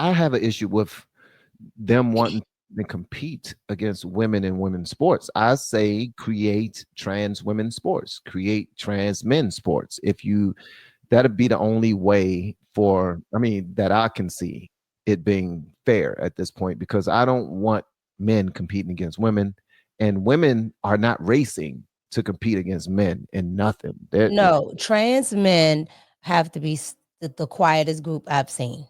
I have an issue with them wanting to compete against women in women's sports. I say create trans women's sports, create trans men's sports. If you That'd be the only way for, I mean, that I can see it being fair at this point, because I don't want men competing against women, and women are not racing to compete against men in nothing. No, trans men have to be the quietest group I've seen.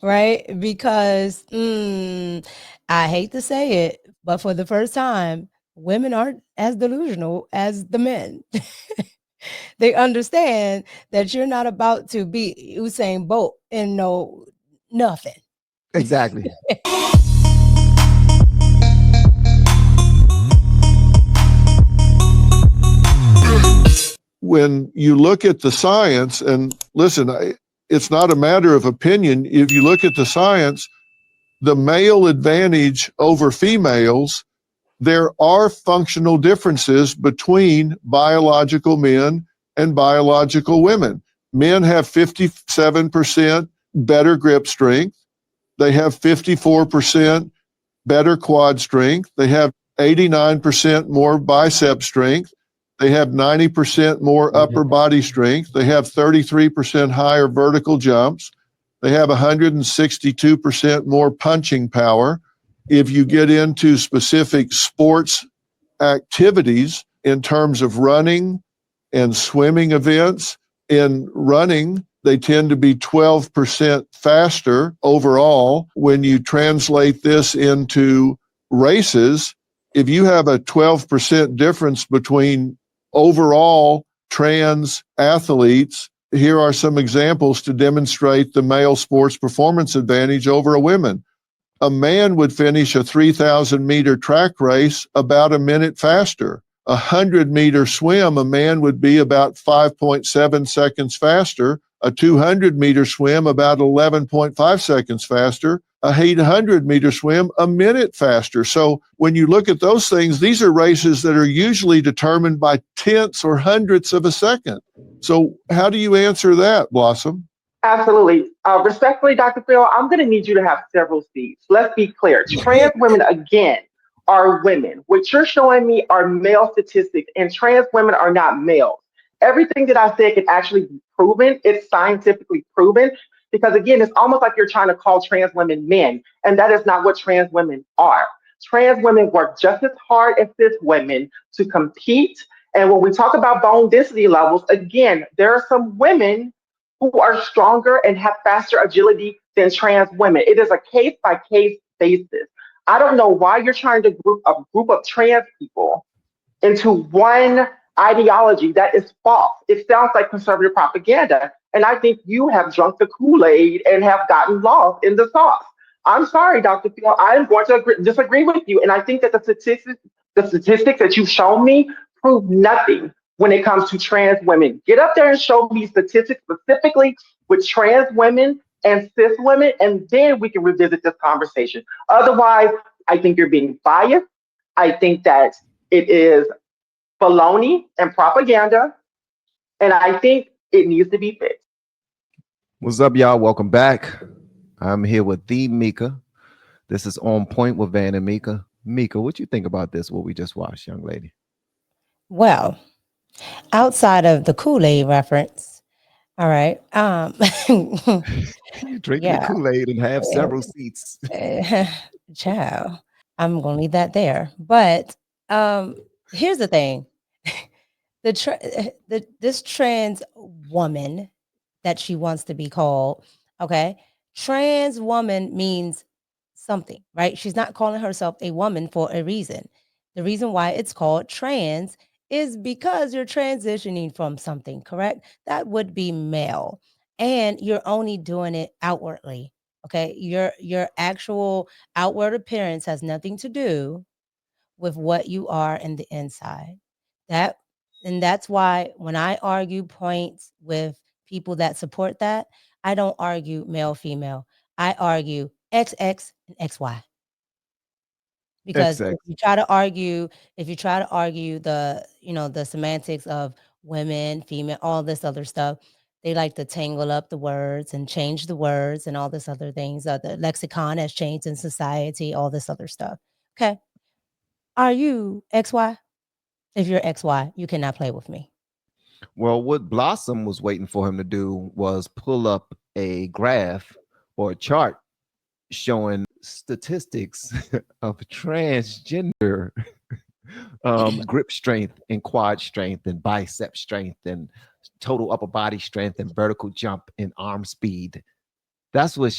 Right? Because I hate to say it, but for the first time, women aren't as delusional as the men. They understand that you're not about to be Usain Bolt and know nothing. Exactly. When you look at the science, and listen, it's not a matter of opinion. If you look at the science, the male advantage over females, there are functional differences between biological men and biological women. Men have 57% better grip strength. They have 54% better quad strength. They have 89% more bicep strength. They have 90% more upper body strength. They have 33% higher vertical jumps. They have 162% more punching power. If you get into specific sports activities in terms of running and swimming events, in running, they tend to be 12% faster overall. When you translate this into races, if you have a 12% difference between overall trans athletes, here are some examples to demonstrate the male sports performance advantage over a woman. A man would finish a 3,000 meter track race about a minute faster. A 100-meter swim, a man would be about 5.7 seconds faster. A 200-meter swim, about 11.5 seconds faster. A 800-meter swim, a minute faster. So when you look at those things, these are races that are usually determined by tenths or hundredths of a second. So how do you answer that, Blossom? Absolutely. Respectfully, Dr. Phil, I'm going to need you to have several seats. Let's be clear. Trans women, again, are women. What you're showing me are male statistics, and trans women are not males. Everything that I said can actually be proven. It's scientifically proven because, again, it's almost like you're trying to call trans women men, and that is not what trans women are. Trans women work just as hard as cis women to compete. And when we talk about bone density levels, again, there are some women who are stronger and have faster agility than trans women. It is a case by case basis. I don't know why you're trying to group a group of trans people into one ideology that is false. It sounds like conservative propaganda. And I think you have drunk the Kool Aid and have gotten lost in the sauce. I'm sorry, Dr. Phil. I'm going to disagree with you. And I think that the statistics that you've shown me prove nothing when it comes to trans women. Get up there and show me statistics specifically with trans women and cis women, and then we can revisit this conversation. Otherwise, I think you're being biased. I think that it is baloney and propaganda, and I think it needs to be fixed. What's up, y'all? Welcome back. I'm here with the Mika. This is On Point with Van and Mika. Mika, what you think about this, what we just watched, young lady? Well, outside of the Kool-Aid reference, all right. You drinking the Yeah. Kool-Aid and have several seats. Child, I'm gonna leave that there. But here's the thing: this trans woman that she wants to be called, okay? Trans woman means something, right? She's not calling herself a woman for a reason. The reason why it's called trans is because you're transitioning from something, correct? That would be male. And you're only doing it outwardly. Okay. Your actual outward appearance has nothing to do with what you are in the inside. That and that's why when I argue points with people that support that, I don't argue male female. I argue XX and XY. Because XX. if you try to argue the, the semantics of women, female, all this other stuff, they like to tangle up the words and change the words and all this other things. The lexicon has changed in society, all this other stuff. Okay. Are you XY? If you're XY, you cannot play with me. Well, what Blossom was waiting for him to do was pull up a graph or a chart showing statistics of transgender grip strength and quad strength and bicep strength and total upper body strength and vertical jump and arm speed. That's what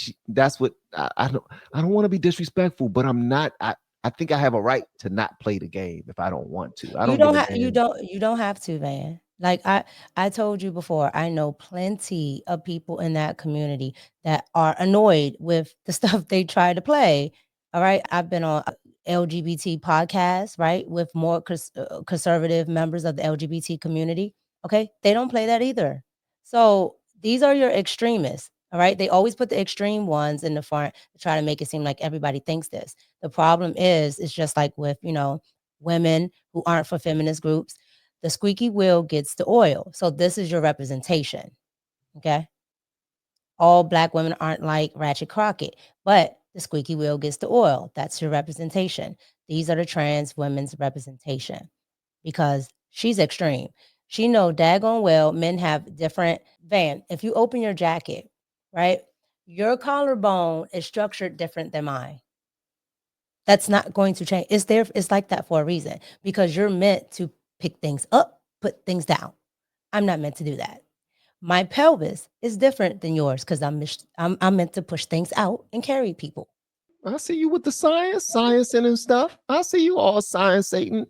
I don't want to be disrespectful, but I'm not. I think I have a right to not play the game if I don't want to. I You don't give don't a have damn. you don't have to, Van. Like I told you before, I know plenty of people in that community that are annoyed with the stuff they try to play. All right, I've been on LGBT podcasts, right, with more conservative members of the LGBT community. Okay, they don't play that either. So these are your extremists. All right, they always put the extreme ones in the front to try to make it seem like everybody thinks this. The problem is, it's just like with women who aren't for feminist groups. The squeaky wheel gets the oil. So this is your representation. Okay. All Black women aren't like Ratchet Crockett, but the squeaky wheel gets the oil. That's your representation. These are the trans women's representation because she's extreme. She know daggone well men have different. Van, if you open your jacket, right, your collarbone is structured different than mine. That's not going to change. It's there. It's like that for a reason because you're meant to pick things up, put things down. I'm not meant to do that. My pelvis is different than yours because I'm meant to push things out and carry people. I see you with the science and stuff. I see you all science, Satan.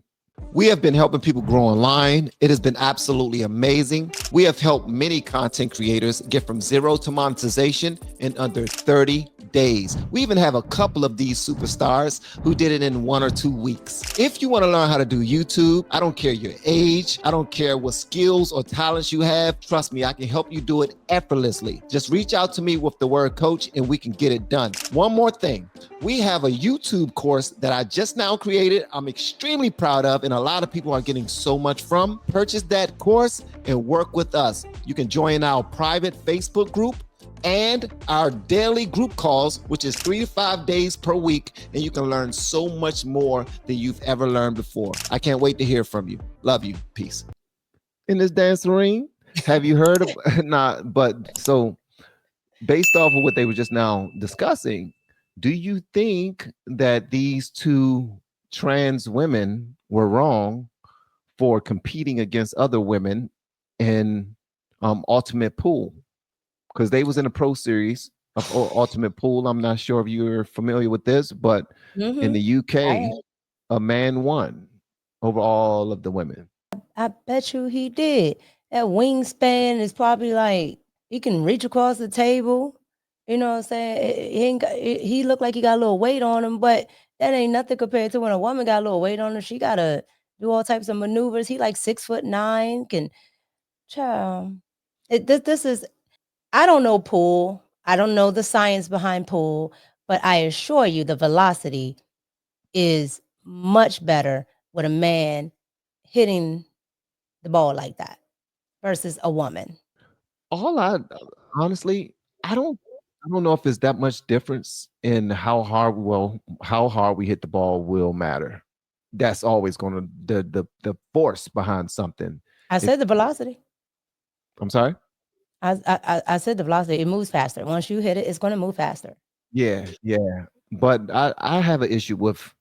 We have been helping people grow online. It has been absolutely amazing. We have helped many content creators get from zero to monetization in under 30 days. We even have a couple of these superstars who did it in 1 or 2 weeks. If you want to learn how to do YouTube, I don't care your age, I don't care what skills or talents you have. Trust me, I can help you do it effortlessly. Just reach out to me with the word coach and we can get it done. One more thing. We have a YouTube course that I just now created. I'm extremely proud of, and a lot of people are getting so much from. Purchase that course and work with us. You can join our private Facebook group and our daily group calls, which is 3 to 5 days per week, and you can learn so much more than you've ever learned before. I can't wait to hear from you. Love you. Peace. In this dance ring, have you heard of but so based off of what they were just now discussing, do you think that these two trans women were wrong for competing against other women in Ultimate Pool? Because they was in a pro series of Ultimate Pool. I'm not sure if you're familiar with this, but in the UK, a man won over all of the women. I bet you he did. That wingspan is probably like he can reach across the table. You know what I'm saying? He looked like he got a little weight on him, but that ain't nothing compared to when a woman got a little weight on her. She gotta do all types of maneuvers. He like 6'9", can child. This is I don't know pool. I don't know the science behind pool, but I assure you the velocity is much better with a man hitting the ball like that versus a woman. All I honestly, I don't I don't know if there's that much difference in how hard we hit the ball will matter. That's always going to the force behind something. I If said the velocity. I'm sorry. I said the velocity. It moves faster. Once you hit it, it's going to move faster. Yeah, yeah. But I have an issue with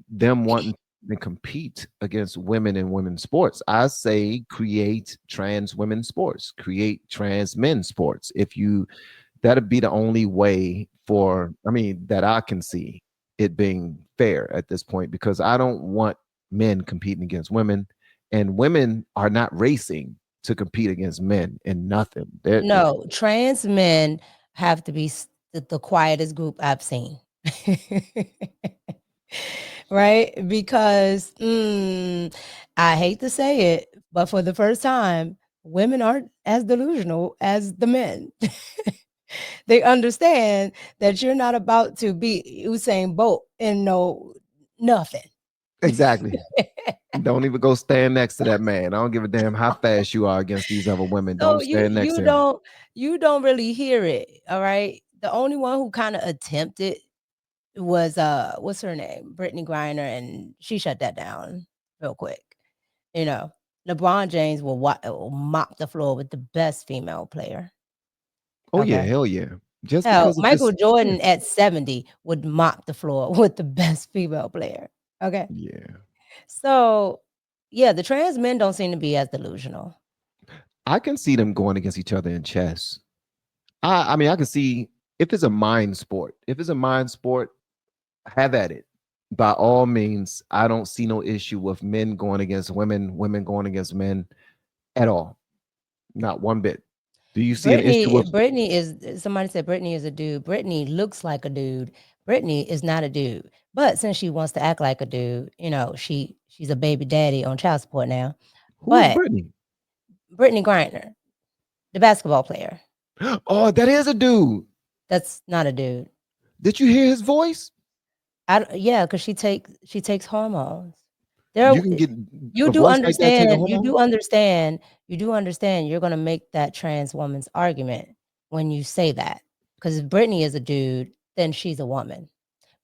them wanting to compete against women in women's sports. I say create trans women's sports, create trans men's sports. If you That'd be the only way for, I mean, that I can see it being fair at this point, because I don't want men competing against women, and women are not racing to compete against men in nothing. No, trans men have to be the quietest group I've seen. Right? Because I hate to say it, but for the first time, women aren't as delusional as the men. They understand that you're not about to be Usain Bolt and know nothing. Exactly. Don't even go stand next to that man. I don't give a damn how fast you are against these other women. So Don't stand next to him. you don't really hear it, all right? The only one who kind of attempted was what's her name? Brittany Griner, and she shut that down real quick. You know, LeBron James will mop the floor with the best female player. Oh yeah, Okay. hell yeah. Just Hell, because of Michael this. Yeah. Jordan at 70 would mop the floor with the best female player. Okay. Yeah. So, yeah, the trans men don't seem to be as delusional. I can see them going against each other in chess. I mean, I can see if it's a mind sport. If it's a mind sport, have at it. By all means, I don't see no issue with men going against women, women going against men at all. Not one bit. Do you see an issue with Brittany is somebody said Brittany is a dude. Brittany looks like a dude. Brittany is not a dude. But since she wants to act like a dude, she's a baby daddy on child support now. who is But Brittany? Brittany Griner, the basketball player, Oh, that is a dude. that's not a dude. Did you hear his voice? Yeah, because she takes hormones. There, You can get you a do voice like that, take a understand. You hormone. do understand. You do understand. You're gonna make that trans woman's argument when you say that. Because if Brittany is a dude, then she's a woman.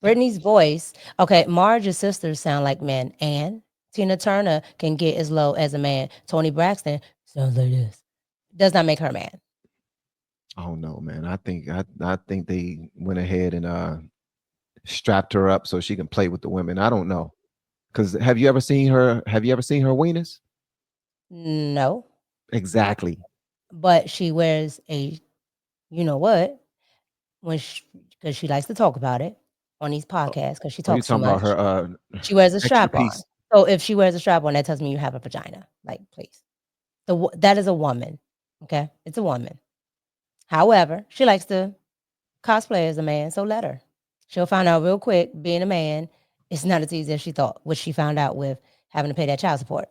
Brittany's voice. Okay, Marge's sisters sound like men, and Tina Turner can get as low as a man. Tony Braxton sounds like this. Does not make her a man. I don't know, man. I think they went ahead and strapped her up so she can play with the women. I don't know. Because have you ever seen her? Have you ever seen her weenus? No, Exactly. but she wears a you know what when because she likes to talk about it on these Oh, podcasts because she are you talks too talking about much. her She wears a extra strap on. piece? So if she wears a strap on, that tells me you have a vagina. Like, please. That is a woman. Okay? It's a woman. However, she likes to cosplay as a man, so let her. She'll find out real quick being a man is not as easy as she thought, which she found out with having to pay that child support.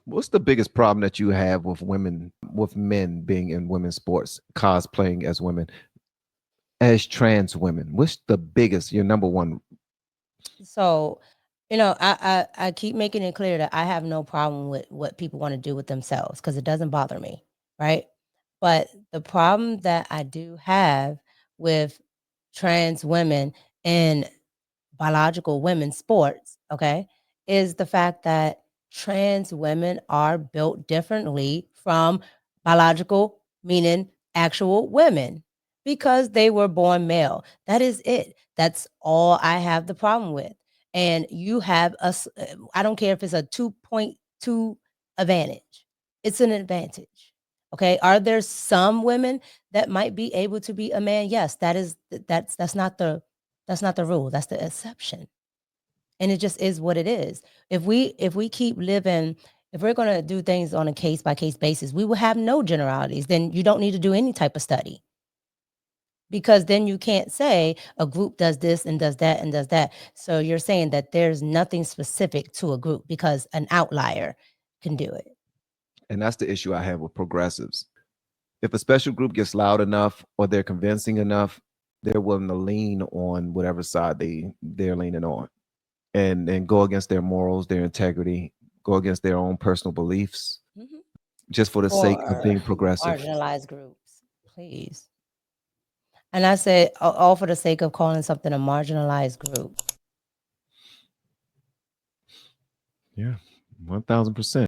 What's the biggest problem that you have with women, with men being in women's sports, cosplaying as women, as trans women? What's the biggest, your number one? So, I keep making it clear that I have no problem with what people want to do with themselves because it doesn't bother me, right? But the problem that I do have with trans women in biological women's sports, okay, is the fact that trans women are built differently from biological, meaning actual women, because they were born male. That is it. That's all I have the problem with. And you have I don't care if it's a 2.2 advantage, it's an advantage. Okay. Are there some women that might be able to be a man? Yes, that's not the rule. That's the exception. And it just is what it is. If we keep living, if we're going to do things on a case by case basis, we will have no generalities. Then you don't need to do any type of study because then you can't say a group does this and does that and does that. So you're saying that there's nothing specific to a group because an outlier can do it. And that's the issue I have with progressives. If a special group gets loud enough or they're convincing enough, they're willing to lean on whatever side they're leaning on, and go against their morals, their integrity, go against their own personal beliefs, Mhm. just for the sake of For being progressive. marginalized groups, please. And I said, all for the sake of calling something a marginalized group. Yeah, 1000%.